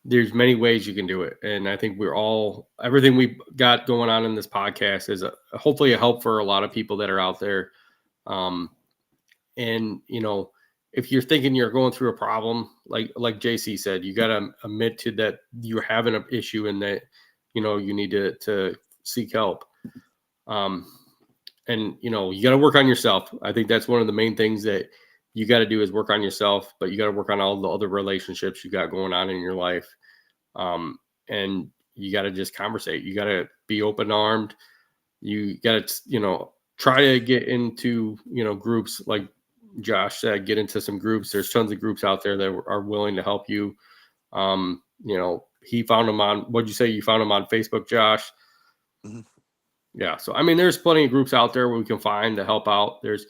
S1: there's many ways you can do it. And I think everything we got going on in this podcast is hopefully a help for a lot of people that are out there. Um, and if you're thinking you're going through a problem, like JC said, you got to admit to that you're having an issue and that you need to seek help. Um, and you got to work on yourself. I think that's one of the main things that you got to do is work on yourself, but you got to work on all the other relationships you got going on in your life. And you got to just conversate. You got to be open armed. You got to try to get into groups like Josh said, get into some groups. There's tons of groups out there that are willing to help you. He found them on, what'd you say? You found them on Facebook, Josh?
S3: Mhm.
S1: Yeah. So I mean, there's plenty of groups out there where we can find to help out. There's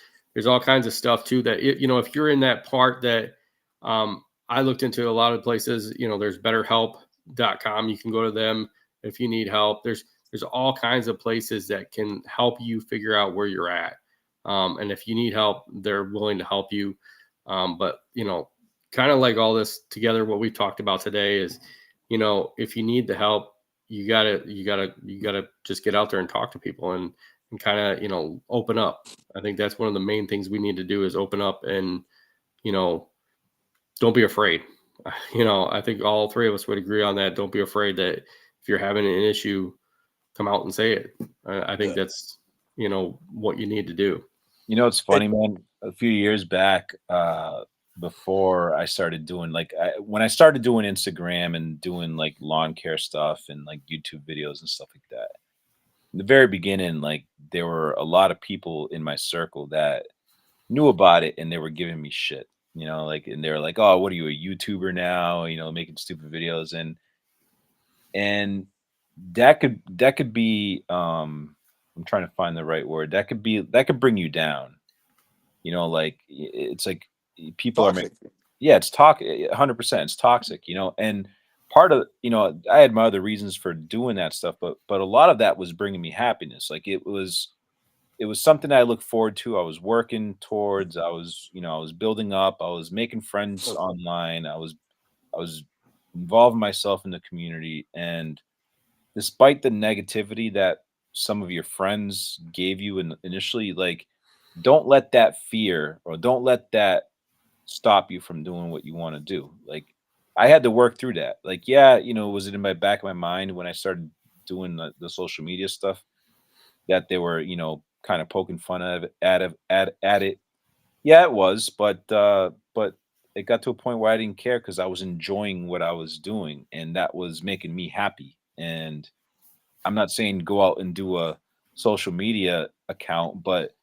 S1: all kinds of stuff too that if you're in that part that I looked into a lot of places. There's BetterHelp.com. You can go to them if you need help. There's all kinds of places that can help you figure out where you're at. And if you need help, they're willing to help you. But kind of like all this together, what we talked about today is, if you need the help, you gotta just get out there and talk to people and kind of open up. I think that's one of the main things we need to do is open up and don't be afraid. I think all three of us would agree on that. Don't be afraid that if you're having an issue, come out and say it. I think that's what you need to do.
S2: It's funny, man. A few years back, before I started doing when I started doing Instagram and doing like lawn care stuff and like YouTube videos and stuff like that. In the very beginning, like there were a lot of people in my circle that knew about it and they were giving me shit, and they were like, "Oh, what are you, a YouTuber now? Making stupid videos." And that could be I'm trying to find the right word. That could bring you down. It's like people are
S3: Toxic.
S2: yeah, it's 100%. It's toxic, and part of, I had my other reasons for doing that stuff, but a lot of that was bringing me happiness. Like it was something I looked forward to. I was working towards, I was building up, I was making friends online. I was involving myself in the community. And despite the negativity that some of your friends gave you initially, like, don't let that fear or don't let that stop you from doing what you want to do. Like, I had to work through that. Like, yeah, was it in my back of my mind when I started doing the social media stuff that they were, kind of poking fun at it? Yeah, it was, but it got to a point where I didn't care because I was enjoying what I was doing, and that was making me happy. And I'm not saying go out and do a social media account, but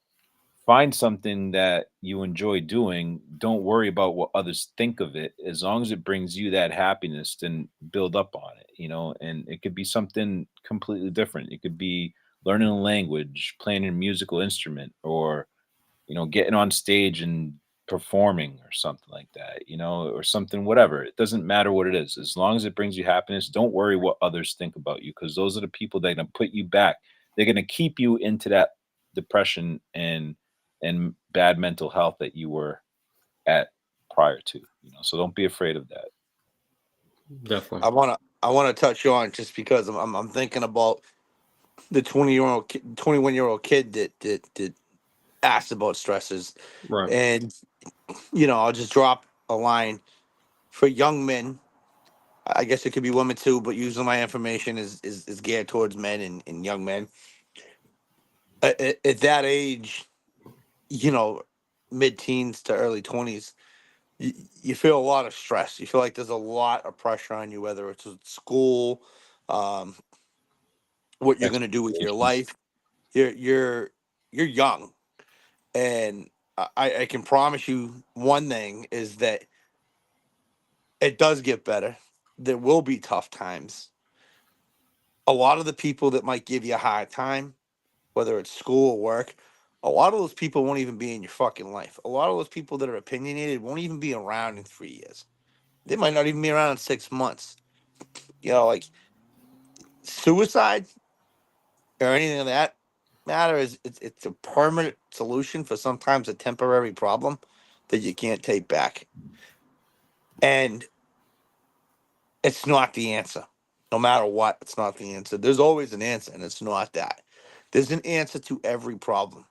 S2: find something that you enjoy doing. Don't worry about what others think of it. As long as it brings you that happiness, then build up on it, and it could be something completely different. It could be learning a language, playing a musical instrument, or getting on stage and performing or something like that, or something, whatever. It doesn't matter what it is. As long as it brings you happiness, don't worry what others think about you, because those are the people that are going to put you back. They're going to keep you into that depression and bad mental health that you were at prior to, so don't be afraid of that.
S1: Definitely.
S3: I wanna touch on, just because I'm thinking about the 21-year-old kid that asked about stresses.
S1: Right.
S3: And I'll just drop a line for young men. I guess it could be women too, but usually my information is geared towards men and young men. At that age, you know, mid-teens to early 20s, you feel a lot of stress. You feel like there's a lot of pressure on you, whether it's at school, um, what you're gonna do with your
S2: Expectations.
S3: life. You're young, and I can promise you one thing is that it does get better. There will be tough times. A lot of the people that might give you a hard time, whether it's school or work, a lot of those people won't even be in your fucking life. A lot of those people that are opinionated won't even be around in 3 years. They might not even be around in 6 months. Like suicide or anything of that matter is it's a permanent solution for sometimes a temporary problem that you can't take back. And it's not the answer. No matter what, it's not the answer. There's always an answer, and it's not that. There's an answer to every problem.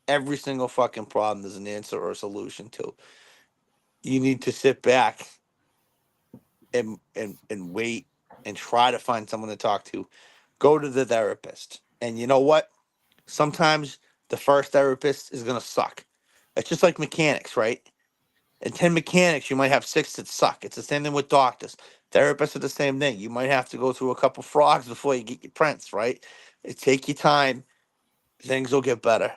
S3: Every single fucking problem, there's an answer or a solution to. You need to sit back and wait and try to find someone to talk to. Go to the therapist. And you know what? Sometimes the first therapist is gonna suck. It's just like mechanics, right? In 10 mechanics, you might have 6 that suck. It's the same thing with doctors. Therapists are the same thing. You might have to go through a couple frogs before you get your prince, right? Take your time. Things will get better.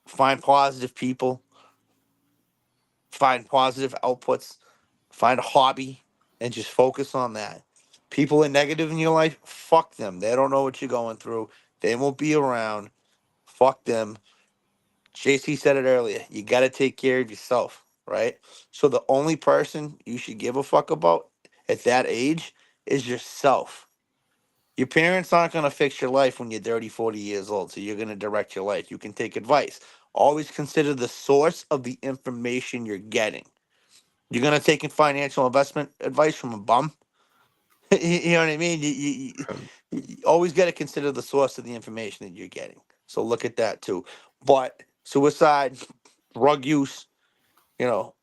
S3: Find positive people. Find positive outputs. Find a hobby and just focus on that. People are negative in your life, fuck them. They don't know what you're going through. They won't be around. Fuck them. JC said it earlier. You got to take care of yourself, right? So the only person you should give a fuck about at that age is yourself. Your parents aren't going to fix your life when you're 30, 40 years old. So you're going to direct your life. You can take advice. Always consider the source of the information you're getting. You're going to take financial investment advice from a bum? You know what I mean? You always got to consider the source of the information that you're getting. So look at that too. But suicide, drug use, you know,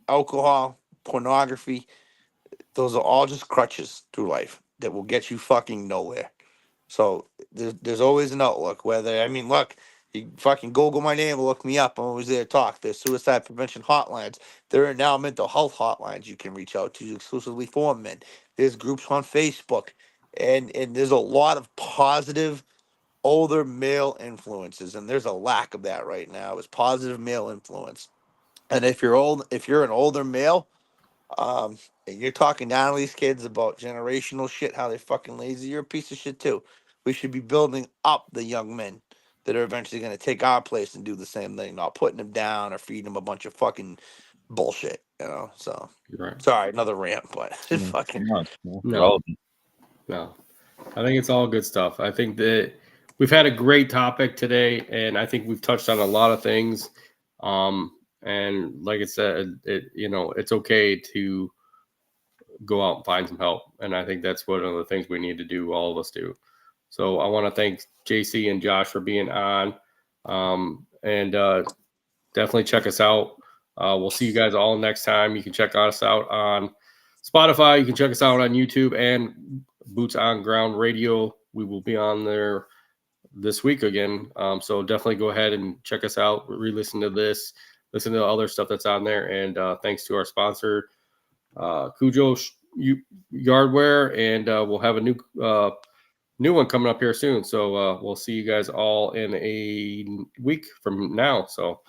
S3: alcohol, pornography, those are all just crutches through life that will get you fucking nowhere. So there's always an outlook. Whether, I mean, look, you fucking Google my name and look me up. I'm always there to talk. There's suicide prevention hotlines. There are now mental health hotlines you can reach out to exclusively for men. There's groups on Facebook, and there's a lot of positive older male influences, and there's a lack of that right now. Is positive male influence. And if you're an older male, and you're talking down to these kids about generational shit, how they're fucking lazy, you're a piece of shit too. We should be building up the young men that are eventually going to take our place and do the same thing, not putting them down or feeding them a bunch of fucking bullshit, you know? So,
S1: Right.
S3: sorry, another rant, but fucking.
S1: No.
S2: Relevant.
S1: No, I think it's all good stuff. I think that we've had a great topic today, and I think we've touched on a lot of things. And like I said, it's okay to go out and find some help, and I think that's one of the things we need to do. All of us do. So I want to thank JC and Josh for being on, and definitely check us out. We'll see you guys all next time. You can check us out on Spotify. You can check us out on YouTube and Boots on Ground Radio. We will be on there this week again. So definitely go ahead and check us out. Re-listen to this. Listen to the other stuff that's on there. And thanks to our sponsor, Cujo Yardware. And we'll have a new one coming up here soon. So we'll see you guys all in a week from now. So